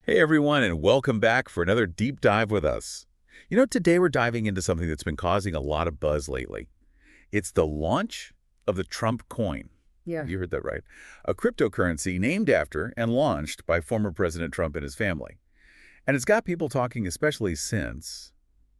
Hey everyone, and welcome back for another deep dive with us. Today we're diving into something that's been causing a lot of buzz lately. It's the launch of the Trump coin. Yeah. You heard that right. A cryptocurrency named after and launched by former President Trump and his family. And it's got people talking especially since,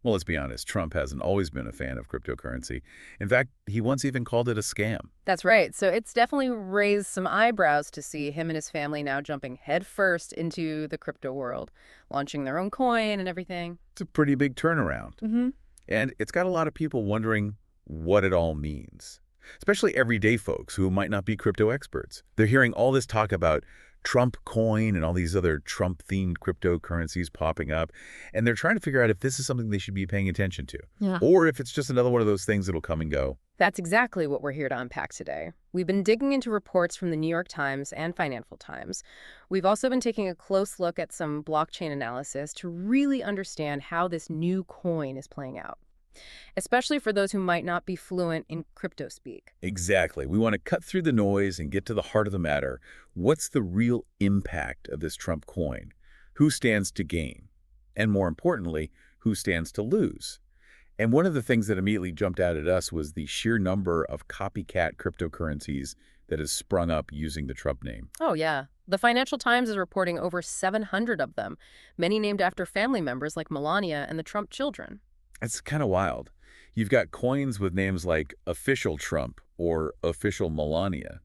well, let's be honest, Trump hasn't always been a fan of cryptocurrency. In fact, he once even called it a scam. That's right. So it's definitely raised some eyebrows to see him and his family now jumping headfirst into the crypto world, launching their own coin and everything. It's a pretty big turnaround. Mm-hmm. And it's got a lot of people wondering what it all means, especially everyday folks who might not be crypto experts. They're hearing all this talk about Trump coin and all these other Trump-themed cryptocurrencies popping up, and they're trying to figure out if this is something they should be paying attention to, Yeah. or if it's just another one of those things that'll come and go. That's exactly what we're here to unpack today. We've been digging into reports from the New York Times and Financial Times. We've also been taking a close look at some blockchain analysis to really understand how this new coin is playing out, especially for those who might not be fluent in crypto speak. Exactly. We want to cut through the noise and get to the heart of the matter. What's the real impact of this Trump coin? Who stands to gain? And more importantly, who stands to lose? And one of the things that immediately jumped out at us was the sheer number of copycat cryptocurrencies that has sprung up using the Trump name. Oh, yeah. The Financial Times is reporting over 700 of them, many named after family members like Melania and the Trump children. It's kind of wild. You've got coins with names like Official Trump or Official Melania,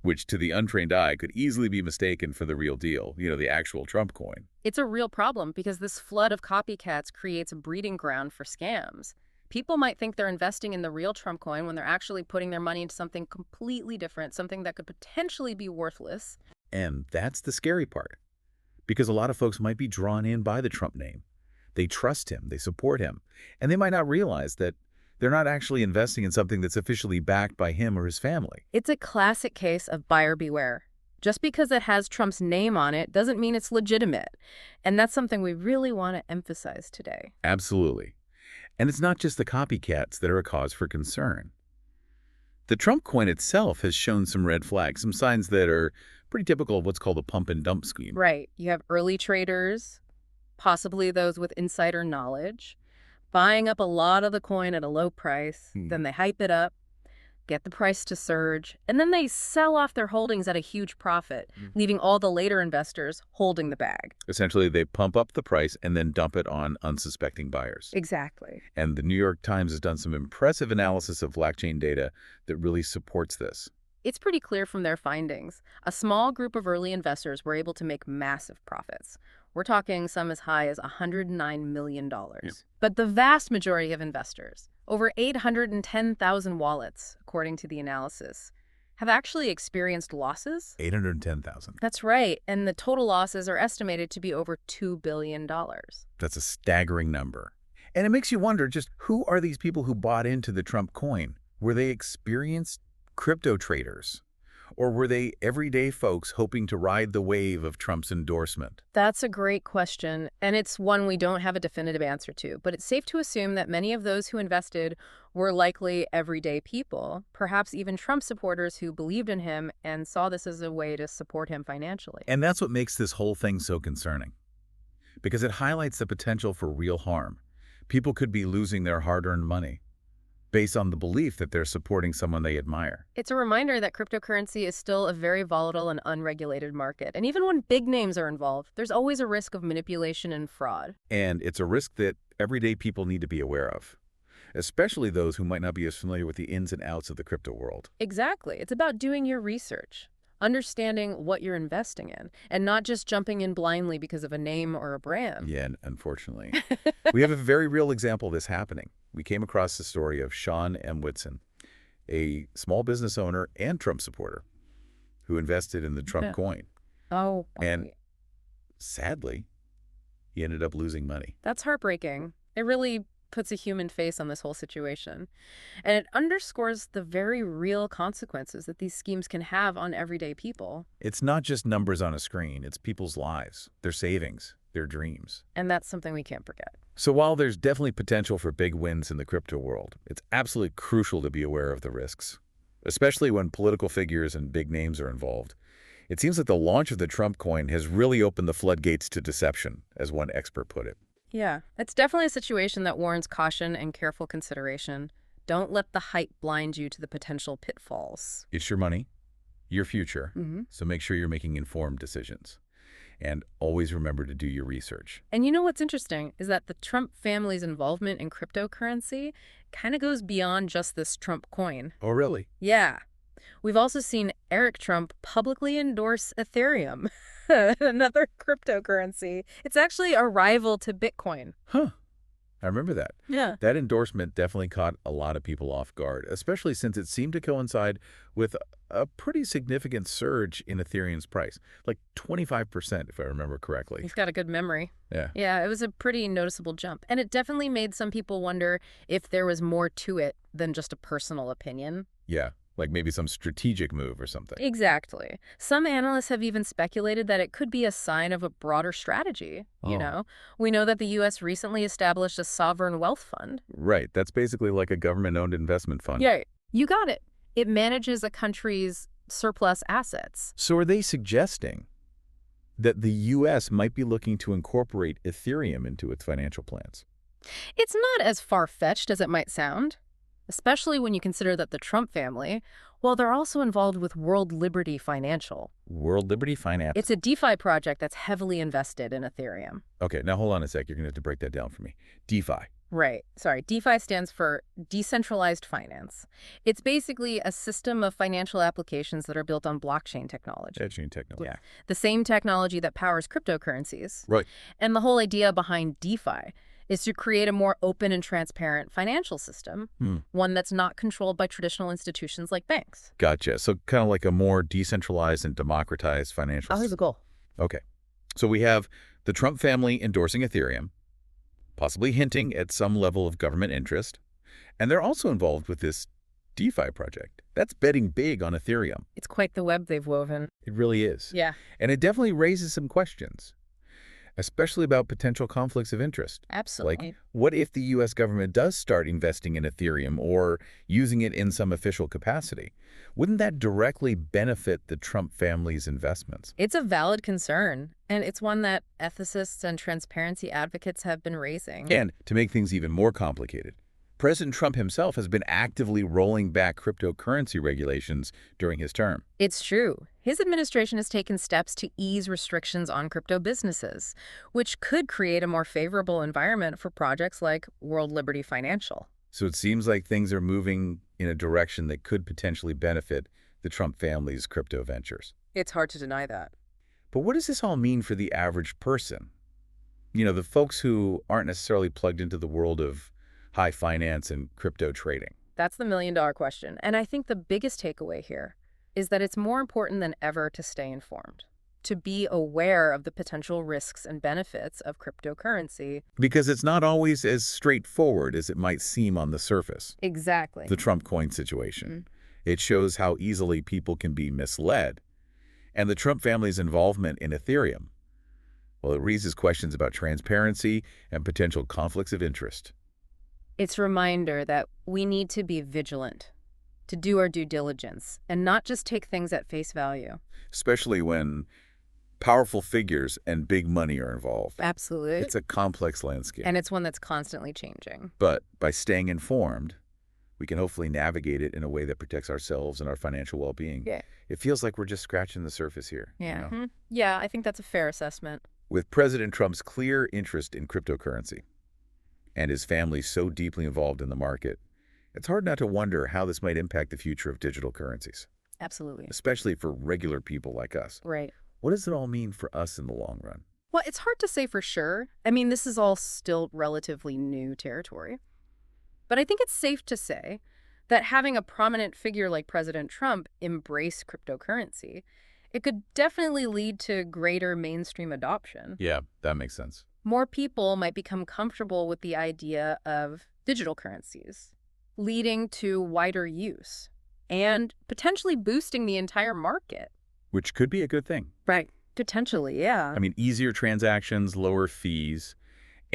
which to the untrained eye could easily be mistaken for the real deal, the actual Trump coin. It's a real problem because this flood of copycats creates a breeding ground for scams. People might think they're investing in the real Trump coin when they're actually putting their money into something completely different, something that could potentially be worthless. And that's the scary part, because a lot of folks might be drawn in by the Trump name. They trust him, they support him, and they might not realize that they're not actually investing in something that's officially backed by him or his family. It's a classic case of buyer beware. Just because it has Trump's name on it doesn't mean it's legitimate. And that's something we really want to emphasize today. Absolutely. And it's not just the copycats that are a cause for concern. The Trump coin itself has shown some red flags, some signs that are pretty typical of what's called a pump and dump scheme. Right. You have early traders, possibly those with insider knowledge, buying up a lot of the coin at a low price. Then they hype it up, get the price to surge, and then they sell off their holdings at a huge profit, leaving all the later investors holding the bag. Essentially, they pump up the price and then dump it on unsuspecting buyers. Exactly. And the New York Times has done some impressive analysis of blockchain data that really supports this. It's pretty clear from their findings. A small group of early investors were able to make massive profits. We're talking some as high as $109 million. Yeah. But the vast majority of investors, over 810,000 wallets, according to the analysis, have actually experienced losses. 810,000. That's right, and the total losses are estimated to be over $2 billion. That's a staggering number. And it makes you wonder, just who are these people who bought into the Trump coin? Were they experienced crypto traders? Or were they everyday folks hoping to ride the wave of Trump's endorsement? That's a great question, and it's one we don't have a definitive answer to. But it's safe to assume that many of those who invested were likely everyday people, perhaps even Trump supporters who believed in him and saw this as a way to support him financially. And that's what makes this whole thing so concerning, because it highlights the potential for real harm. People could be losing their hard-earned money based on the belief that they're supporting someone they admire. It's a reminder that cryptocurrency is still a very volatile and unregulated market. And even when big names are involved, there's always a risk of manipulation and fraud. And it's a risk that everyday people need to be aware of, especially those who might not be as familiar with the ins and outs of the crypto world. Exactly. It's about doing your research, understanding what you're investing in, and not just jumping in blindly because of a name or a brand. Yeah, unfortunately. We have a very real example of this happening. We came across the story of Sean M. Whitson, a small business owner and Trump supporter who invested in the Trump coin. Oh. And sadly, he ended up losing money. That's heartbreaking. It really puts a human face on this whole situation. And it underscores the very real consequences that these schemes can have on everyday people. It's not just numbers on a screen. It's people's lives, their savings, their dreams. And that's something we can't forget. So while there's definitely potential for big wins in the crypto world, it's absolutely crucial to be aware of the risks, especially when political figures and big names are involved. It seems like the launch of the Trump coin has really opened the floodgates to deception, as one expert put it. Yeah, it's definitely a situation that warrants caution and careful consideration. Don't let the hype blind you to the potential pitfalls. It's your money, your future, hmm so make sure you're making informed decisions. And always remember to do your research. And you know what's interesting is that the Trump family's involvement in cryptocurrency kind of goes beyond just this Trump coin. Oh, really? Yeah. We've also seen Eric Trump publicly endorse Ethereum, another cryptocurrency. It's actually a rival to Bitcoin. Huh. I remember that. Yeah. That endorsement definitely caught a lot of people off guard, especially since it seemed to coincide with a pretty significant surge in Ethereum's price, like 25%, if I remember correctly. He's got a good memory. Yeah. Yeah, it was a pretty noticeable jump. And it definitely made some people wonder if there was more to it than just a personal opinion. Yeah, like maybe some strategic move or something. Exactly. Some analysts have even speculated that it could be a sign of a broader strategy. Oh. We know that the U.S. recently established a sovereign wealth fund. Right. That's basically like a government-owned investment fund. Yeah, you got it. It manages a country's surplus assets. So are they suggesting that the U.S. might be looking to incorporate Ethereum into its financial plans? It's not as far-fetched as it might sound, especially when you consider that the Trump family, well, they're also involved with World Liberty Financial. World Liberty Finance. It's a DeFi project that's heavily invested in Ethereum. Okay, now hold on a sec. You're going to have to break that down for me. DeFi. Right. Sorry. DeFi stands for decentralized finance. It's basically a system of financial applications that are built on blockchain technology. Blockchain technology. Yeah. The same technology that powers cryptocurrencies. Right. And the whole idea behind DeFi is to create a more open and transparent financial system, one that's not controlled by traditional institutions like banks. Gotcha. So kind of like a more decentralized and democratized financial Always system. the goal. Okay. So we have the Trump family endorsing Ethereum, possibly hinting at some level of government interest. And they're also involved with this DeFi project. That's betting big on Ethereum. It's quite the web they've woven. It really is. Yeah, And it definitely raises some questions, especially about potential conflicts of interest. absolutely. Like, what if the U.S. government does start investing in Ethereum or using it in some official capacity? Wouldn't that directly benefit the Trump family's investments? It's a valid concern, and it's one that ethicists and transparency advocates have been raising. And to make things even more complicated, President Trump himself has been actively rolling back cryptocurrency regulations during his term. It's true. His administration has taken steps to ease restrictions on crypto businesses, which could create a more favorable environment for projects like World Liberty Financial. So it seems like things are moving in a direction that could potentially benefit the Trump family's crypto ventures. It's hard to deny that. But what does this all mean for the average person? You know, the folks who aren't necessarily plugged into the world of high finance and crypto trading. That's the million-dollar question. And I think the biggest takeaway here is that it's more important than ever to stay informed, to be aware of the potential risks and benefits of cryptocurrency. Because it's not always as straightforward as it might seem on the surface. Exactly. The Trump coin situation. It shows how easily people can be misled. And the Trump family's involvement in Ethereum, well, it raises questions about transparency and potential conflicts of interest. It's a reminder that we need to be vigilant, to do our due diligence, and not just take things at face value. Especially when powerful figures and big money are involved. Absolutely. It's a complex landscape. And it's one that's constantly changing. But by staying informed, we can hopefully navigate it in a way that protects ourselves and our financial well-being. Yeah. It feels like we're just scratching the surface here. Yeah. You know? Yeah, I think that's a fair assessment. With President Trump's clear interest in cryptocurrency and his family so deeply involved in the market, it's hard not to wonder how this might impact the future of digital currencies, Absolutely. especially for regular people like us. Right. What does it all mean for us in the long run? Well, it's hard to say for sure. I mean, this is all still relatively new territory. But I think it's safe to say that having a prominent figure like President Trump embrace cryptocurrency, it could definitely lead to greater mainstream adoption. Yeah, that makes sense. More people might become comfortable with the idea of digital currencies, leading to wider use and potentially boosting the entire market. Which could be a good thing. Right. Potentially, yeah. I mean, easier transactions, lower fees,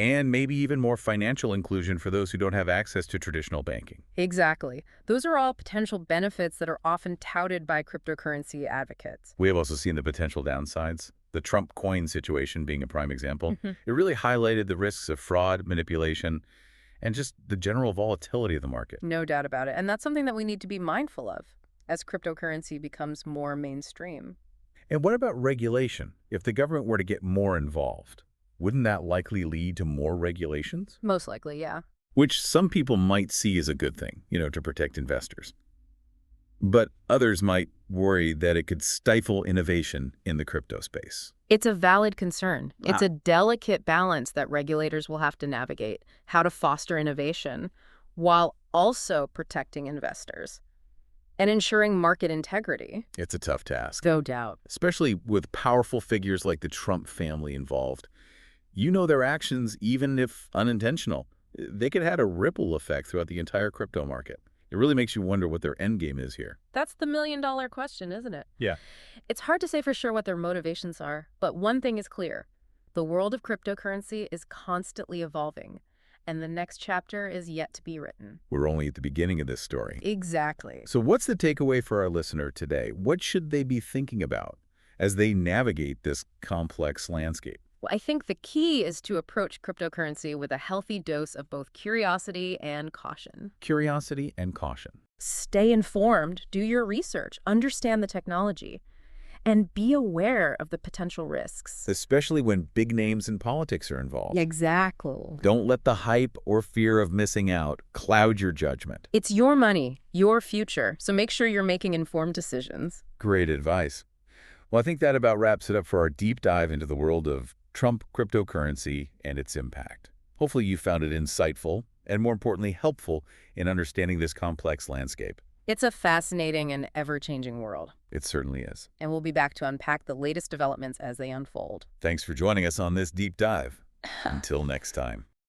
and maybe even more financial inclusion for those who don't have access to traditional banking. Exactly. Those are all potential benefits that are often touted by cryptocurrency advocates. We have also seen the potential downsides, the Trump coin situation being a prime example. Mhm. It really highlighted the risks of fraud, manipulation, and just the general volatility of the market. No doubt about it. And that's something that we need to be mindful of as cryptocurrency becomes more mainstream. And what about regulation? If the government were to get more involved, wouldn't that likely lead to more regulations? Most likely, yeah. Which some people might see as a good thing, to protect investors. But others might worry that it could stifle innovation in the crypto space. It's a valid concern. It's Ah. a delicate balance that regulators will have to navigate, how to foster innovation while also protecting investors and ensuring market integrity. It's a tough task, No doubt. especially with powerful figures like the Trump family involved. Their actions, even if unintentional, they could have had a ripple effect throughout the entire crypto market. It really makes you wonder what their end game is here. That's the million-dollar question, isn't it? Yeah. It's hard to say for sure what their motivations are, but one thing is clear. The world of cryptocurrency is constantly evolving, and the next chapter is yet to be written. We're only at the beginning of this story. Exactly. So what's the takeaway for our listener today? What should they be thinking about as they navigate this complex landscape? Well, I think the key is to approach cryptocurrency with a healthy dose of both curiosity and caution. Curiosity and caution. Stay informed, do your research, understand the technology, and be aware of the potential risks. Especially when big names in politics are involved. Exactly. Don't let the hype or fear of missing out cloud your judgment. It's your money, your future, so make sure you're making informed decisions. Great advice. Well, I think that about wraps it up for our deep dive into the world of Trump cryptocurrency and its impact. Hopefully you found it insightful and, more importantly, helpful in understanding this complex landscape. It's a fascinating and ever-changing world, It certainly is. and we'll be back to unpack the latest developments as they unfold. Thanks for joining us on this deep dive. Until next time.